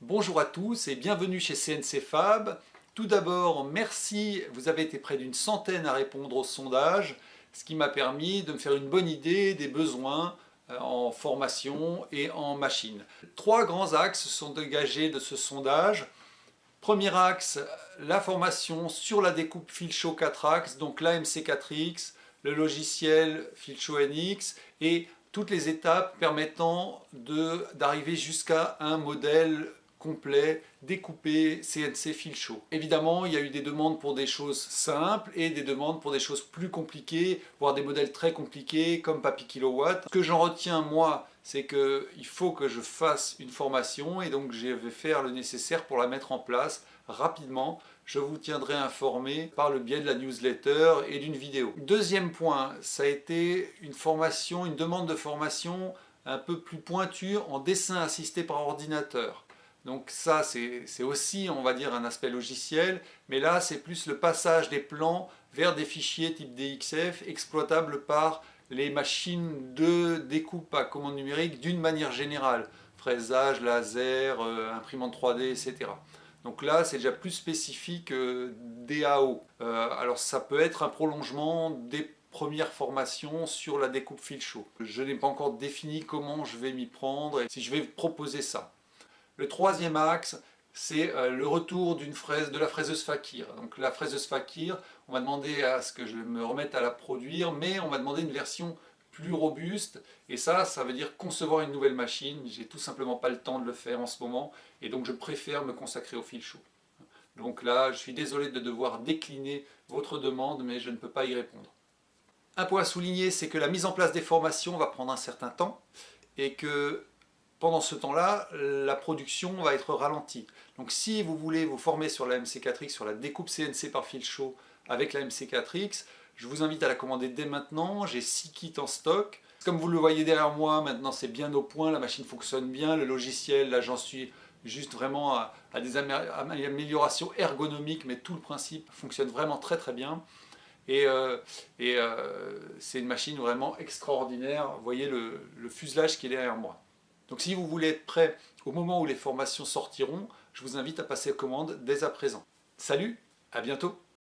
Bonjour à tous et bienvenue chez CNC Fab. Tout d'abord, merci, vous avez été près d'une centaine à répondre au sondage, ce qui m'a permis de me faire une bonne idée des besoins en formation et en machine. Trois grands axes sont dégagés de ce sondage. Premier axe, la formation sur la découpe Filshaw 4-axes, donc l'AMC 4X, le logiciel Filshaw NX et toutes les étapes permettant d'arriver jusqu'à un modèle complet, découpé CNC Filshaw. Évidemment, il y a eu des demandes pour des choses simples et des demandes pour des choses plus compliquées, voire des modèles très compliqués comme Papy Kilowatt. Ce que j'en retiens, moi, c'est qu'il faut que je fasse une formation et donc je vais faire le nécessaire pour la mettre en place rapidement. Je vous tiendrai informé par le biais de la newsletter et d'une vidéo. Deuxième point, ça a été une formation, une demande de formation un peu plus pointue en dessin assisté par ordinateur. Donc ça, c'est aussi, on va dire, un aspect logiciel, mais là, c'est plus le passage des plans vers des fichiers type DXF exploitables par les machines de découpe à commande numérique d'une manière générale. Fraisage, laser, imprimante 3D, etc. Donc là, c'est déjà plus spécifique DAO. Alors ça peut être un prolongement des première formation sur la découpe Filshaw. Je n'ai pas encore défini comment je vais m'y prendre et si je vais proposer ça. Le troisième axe, c'est le retour de la fraiseuse Fakir. Donc la fraiseuse Fakir, on m'a demandé à ce que je me remette à la produire, mais on m'a demandé une version plus robuste, et ça veut dire concevoir une nouvelle machine. J'ai tout simplement pas le temps de le faire en ce moment, et donc je préfère me consacrer au Filshaw. Donc là, je suis désolé de devoir décliner votre demande, mais je ne peux pas y répondre. Un point à souligner, c'est que la mise en place des formations va prendre un certain temps, et que pendant ce temps-là, la production va être ralentie. Donc si vous voulez vous former sur la MC4X, sur la découpe CNC par Filshaw avec la MC4X, je vous invite à la commander dès maintenant. J'ai 6 kits en stock. Comme vous le voyez derrière moi, maintenant c'est bien au point, la machine fonctionne bien, le logiciel, là j'en suis juste vraiment à des améliorations ergonomiques, mais tout le principe fonctionne vraiment très très bien. Et c'est une machine vraiment extraordinaire. Vous voyez le fuselage qui est derrière moi. Donc si vous voulez être prêt au moment où les formations sortiront, je vous invite à passer commande dès à présent. Salut, à bientôt!